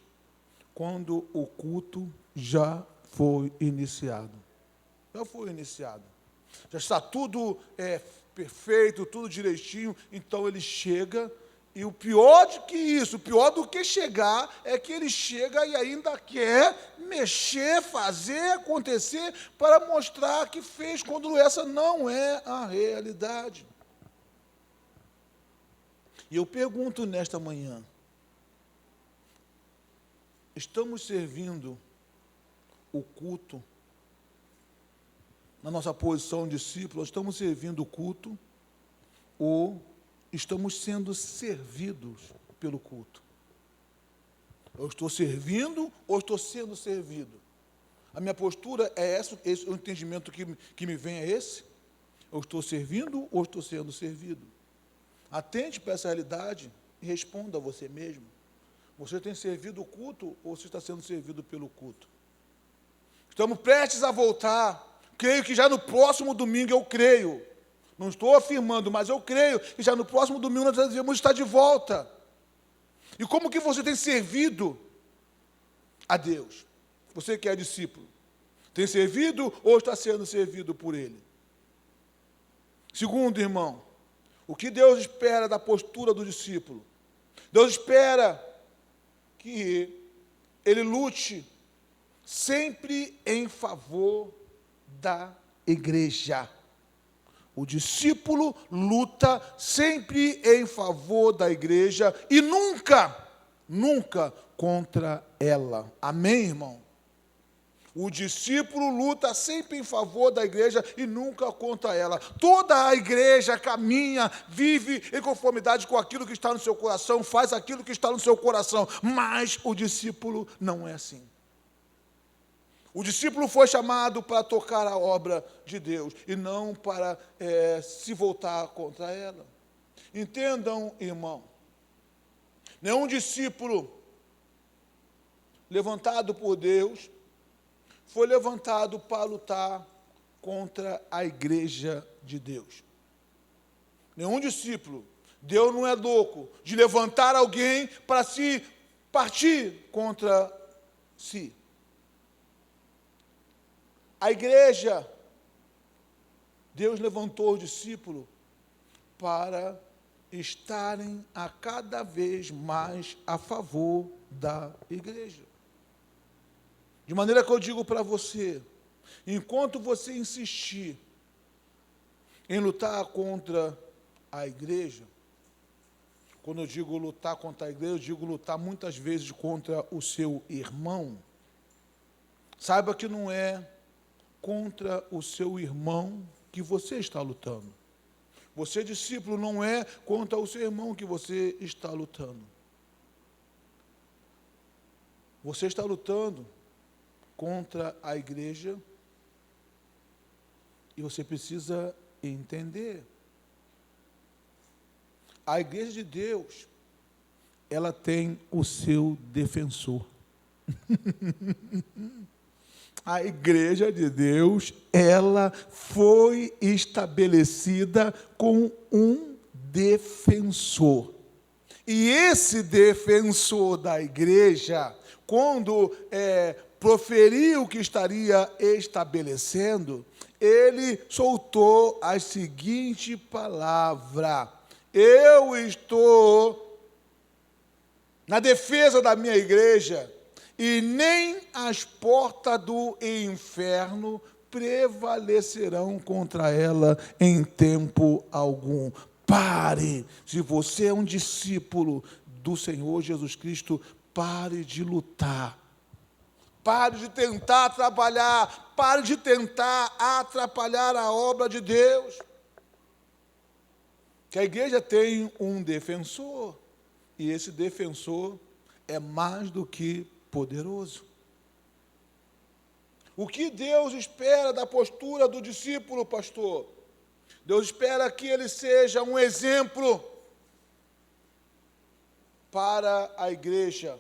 quando o culto já foi iniciado. Já foi iniciado. Já está tudo perfeito, tudo direitinho, então ele chega, e o pior do que isso, o pior do que chegar, é que ele chega e ainda quer mexer, fazer acontecer, para mostrar que fez, quando essa não é a realidade. E eu pergunto nesta manhã, estamos servindo o culto na nossa posição de discípulo, estamos servindo o culto ou estamos sendo servidos pelo culto? Eu estou servindo ou estou sendo servido? A minha postura é essa, esse, o entendimento que me vem é esse? Eu estou servindo ou estou sendo servido? Atente para essa realidade e responda a você mesmo. Você tem servido o culto ou você está sendo servido pelo culto? Estamos prestes a voltar. Creio que já no próximo domingo, eu creio. Não estou afirmando, mas eu creio que já no próximo domingo nós devemos estar de volta. E como que você tem servido a Deus? Você que é discípulo, tem servido ou está sendo servido por Ele? Segundo, irmão, o que Deus espera da postura do discípulo? Deus espera que ele lute sempre em favor da igreja. O discípulo luta sempre em favor da igreja e nunca contra ela. Amém, irmão? O discípulo luta sempre em favor da igreja e nunca contra ela. Toda a igreja caminha, vive em conformidade com aquilo que está no seu coração, faz aquilo que está no seu coração, mas o discípulo não é assim. O discípulo foi chamado para tocar a obra de Deus e não para se voltar contra ela. Entendam, irmão, nenhum discípulo levantado por Deus foi levantado para lutar contra a igreja de Deus. Nenhum discípulo, Deus não é louco de levantar alguém para se partir contra si. A igreja, Deus levantou os discípulos para estarem a cada vez mais a favor da igreja. De maneira que eu digo para você, enquanto você insistir em lutar contra a igreja, quando eu digo lutar contra a igreja, eu digo lutar muitas vezes contra o seu irmão, saiba que não é contra o seu irmão que você está lutando. Você, discípulo, não é contra o seu irmão que você está lutando. Você está lutando contra a igreja E você precisa entender. A igreja de Deus, ela tem o seu defensor. A igreja de Deus, ela foi estabelecida com um defensor. E esse defensor da igreja, quando proferiu o que estaria estabelecendo, ele soltou a seguinte palavra: eu estou na defesa da minha igreja, e nem as portas do inferno prevalecerão contra ela em tempo algum. Pare, se você é um discípulo do Senhor Jesus Cristo, pare de lutar. Pare de tentar trabalhar, pare de tentar atrapalhar a obra de Deus. Que a igreja tem um defensor, e esse defensor é mais do que poderoso. O que Deus espera da postura do discípulo, pastor? Deus espera que ele seja um exemplo para a igreja,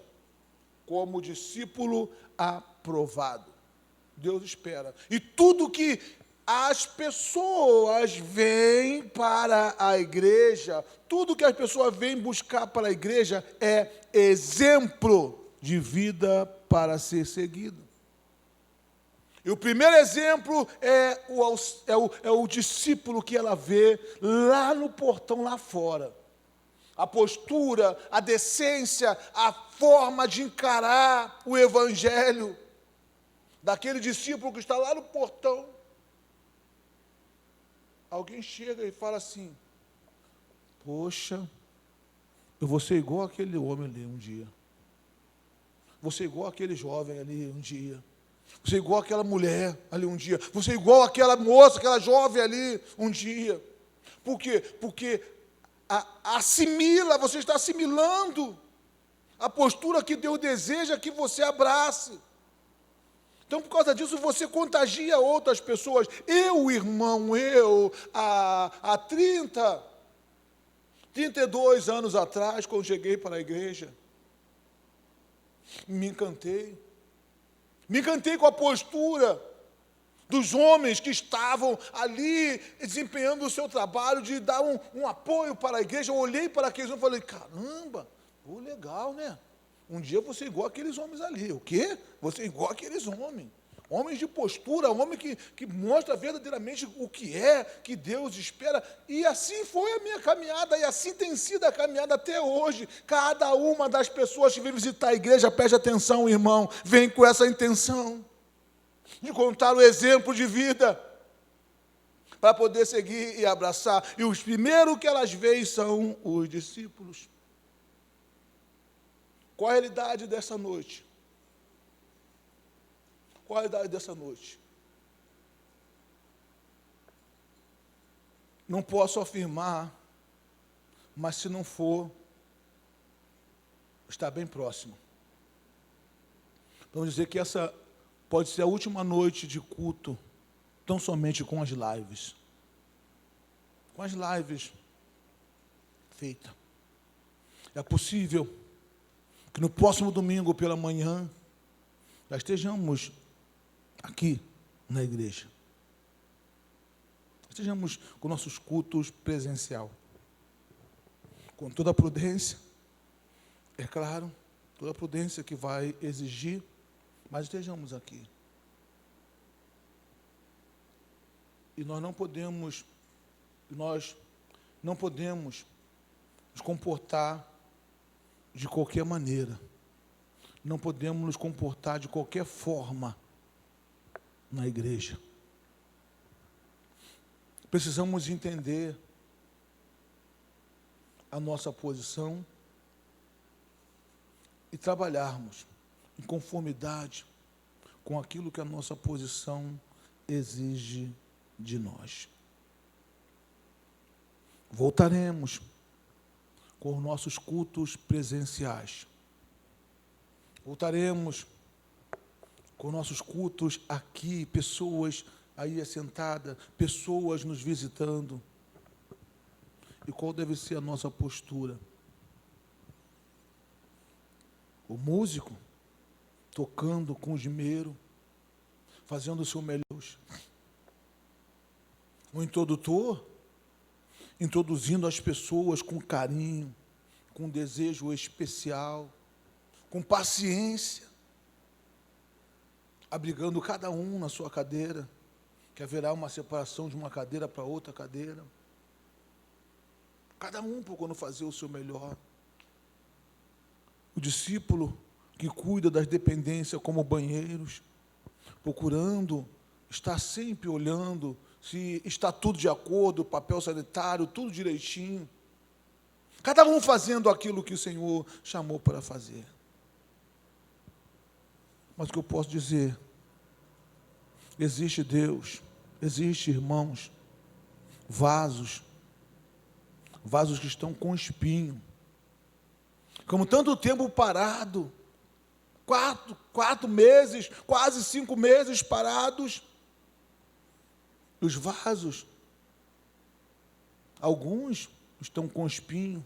como discípulo aprovado. Deus espera. E tudo que as pessoas vêm para a igreja, tudo que as pessoas vêm buscar para a igreja é exemplo de vida para ser seguido. E o primeiro exemplo é o discípulo que ela vê lá no portão, lá fora. A postura, a decência, a forma de encarar o evangelho daquele discípulo que está lá no portão. Alguém chega e fala assim: poxa, eu vou ser igual aquele homem ali um dia. Vou ser igual aquele jovem ali um dia. Vou ser igual aquela mulher ali um dia. Vou ser igual aquela moça, aquela jovem ali um dia. Por quê? Porque assimila, você está assimilando a postura que Deus deseja que você abrace. Então, por causa disso, você contagia outras pessoas. Eu, irmão, há 32 anos atrás, quando cheguei para a igreja, me encantei. Me encantei com a postura dos homens que estavam ali desempenhando o seu trabalho de dar um apoio para a igreja. Eu olhei para aqueles homens e falei: caramba, legal, né? Um dia você é igual aqueles homens ali. O quê? Você é igual aqueles homens. Homens de postura, homem que mostra verdadeiramente o que é que Deus espera. E assim foi a minha caminhada, e assim tem sido a caminhada até hoje. Cada uma das pessoas que vem visitar a igreja, preste atenção, irmão, vem com essa intenção de contar o exemplo de vida, para poder seguir e abraçar. E os primeiros que elas veem são os discípulos. Qual a realidade dessa noite? Qual a realidade dessa noite? Não posso afirmar, mas se não for, está bem próximo. Vamos dizer que essa pode ser a última noite de culto, tão somente com as lives. Com as lives feitas. É possível que no próximo domingo pela manhã já estejamos aqui na igreja. Estejamos com nossos cultos presencial. Com toda a prudência, é claro, toda a prudência que vai exigir, mas estejamos aqui. E nós não podemos nos comportar de qualquer maneira. Não podemos nos comportar de qualquer forma na igreja. Precisamos entender a nossa posição e trabalharmos em conformidade com aquilo que a nossa posição exige de nós. Voltaremos com os nossos cultos presenciais. Voltaremos com nossos cultos aqui, pessoas aí assentada, pessoas nos visitando. E qual deve ser a nossa postura? O músico tocando com esmero, fazendo o seu melhor. O introdutor introduzindo as pessoas com carinho, com desejo especial, com paciência, abrigando cada um na sua cadeira, que haverá uma separação de uma cadeira para outra cadeira. Cada um procurando fazer o seu melhor. O discípulo que cuida das dependências como banheiros, procurando estar sempre olhando se está tudo de acordo, papel sanitário, tudo direitinho. Cada um fazendo aquilo que o Senhor chamou para fazer. Mas o que eu posso dizer? Existe Deus, existe, irmãos, vasos que estão com espinho. Como tanto tempo parado, 4 meses, quase 5 meses parados. Os vasos, alguns estão com espinho,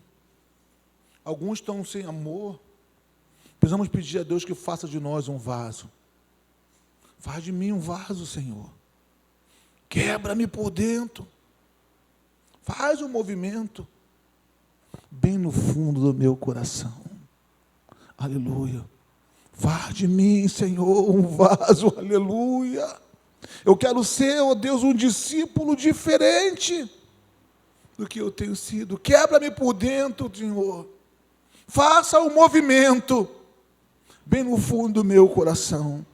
alguns estão sem amor. Precisamos pedir a Deus que faça de nós um vaso. Faz de mim um vaso, Senhor. Quebra-me por dentro. Faz um movimento bem no fundo do meu coração. Aleluia. Faz de mim, Senhor, um vaso. Aleluia. Eu quero ser, ó Deus, um discípulo diferente do que eu tenho sido. Quebra-me por dentro, Senhor. Faça um movimento bem no fundo do meu coração.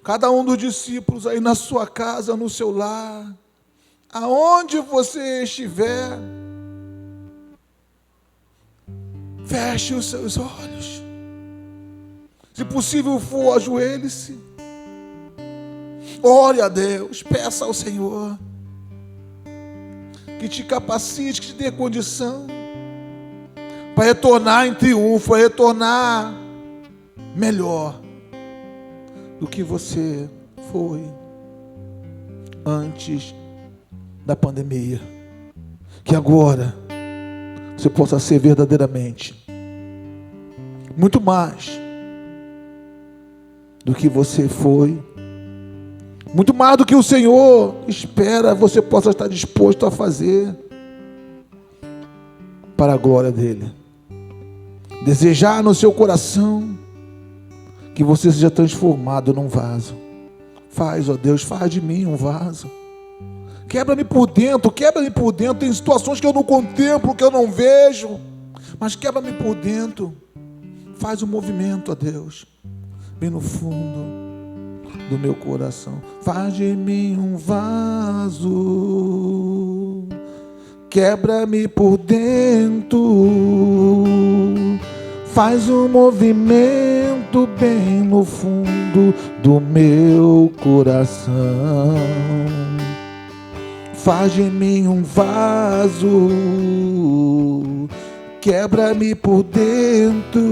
Cada um dos discípulos aí na sua casa, no seu lar, aonde você estiver, feche os seus olhos. Se possível for, ajoelhe-se. Ore a Deus, peça ao Senhor que te capacite, que te dê condição para retornar em triunfo, para retornar melhor do que você foi antes da pandemia. Que agora você possa ser verdadeiramente muito mais do que você foi. Muito mais do que o Senhor espera, você possa estar disposto a fazer para a glória dEle. Desejar no seu coração que você seja transformado num vaso. Faz, ó Deus, faz de mim um vaso. Quebra-me por dentro, quebra-me por dentro. Tem situações que eu não contemplo, que eu não vejo, mas quebra-me por dentro. Faz um movimento, ó Deus, bem no fundo do meu coração. Faz de mim um vaso, quebra-me por dentro, faz um movimento bem no fundo do meu coração. Faz de mim um vaso, quebra-me por dentro,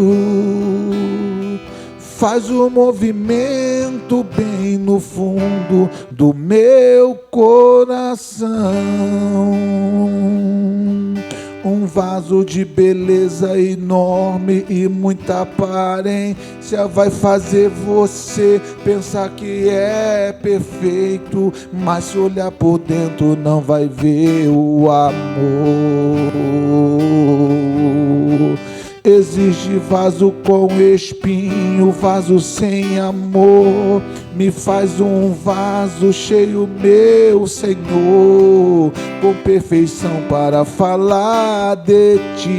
faz um movimento bem no fundo do meu coração. Um vaso de beleza enorme e muita aparência vai fazer você pensar que é perfeito, mas se olhar por dentro não vai ver o amor. Existe vaso com espinho, vaso sem amor. Me faz um vaso cheio, meu Senhor, com perfeição para falar de Ti.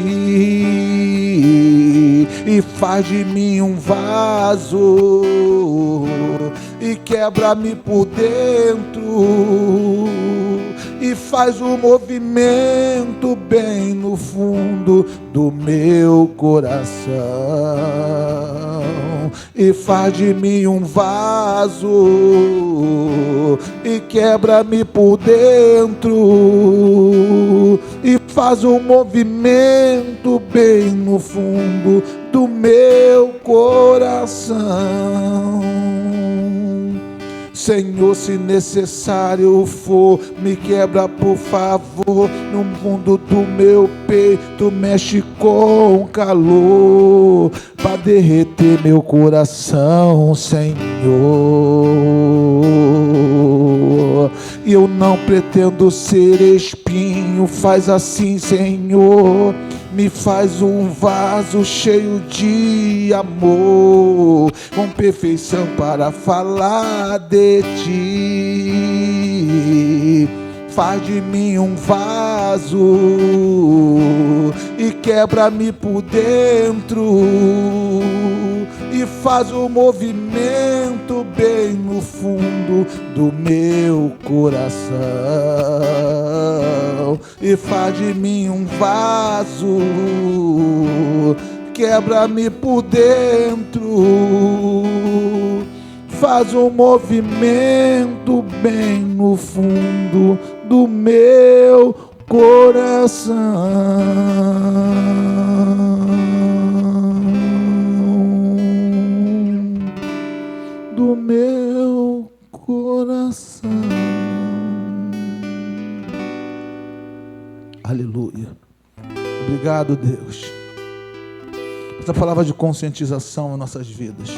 E faz de mim um vaso e quebra-me por dentro. E faz um movimento bem no fundo do meu coração. E faz de mim um vaso e quebra-me por dentro. E faz um movimento bem no fundo do meu coração. Senhor, se necessário for, me quebra por favor. No fundo do meu peito mexe com calor, para derreter meu coração, Senhor. E eu não pretendo ser espinho, faz assim, Senhor. Me faz um vaso cheio de amor, com perfeição para falar de ti. Faz de mim um vaso e quebra-me por dentro, e faz um movimento bem no fundo do meu coração, e faz de mim um vaso, quebra-me por dentro, faz um movimento bem no fundo do meu coração, do meu coração. Aleluia. Obrigado, Deus. Essa palavra de conscientização em nossas vidas.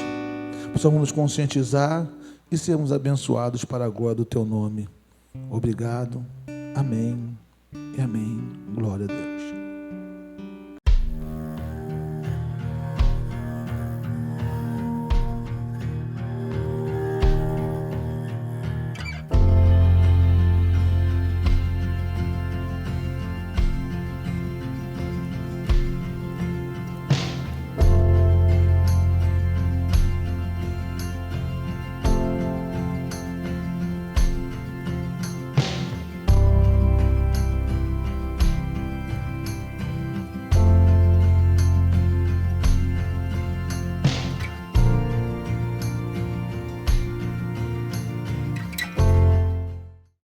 Possamos nos conscientizar e sermos abençoados para a glória do Teu nome. Obrigado. Amém e amém. Glória a Deus.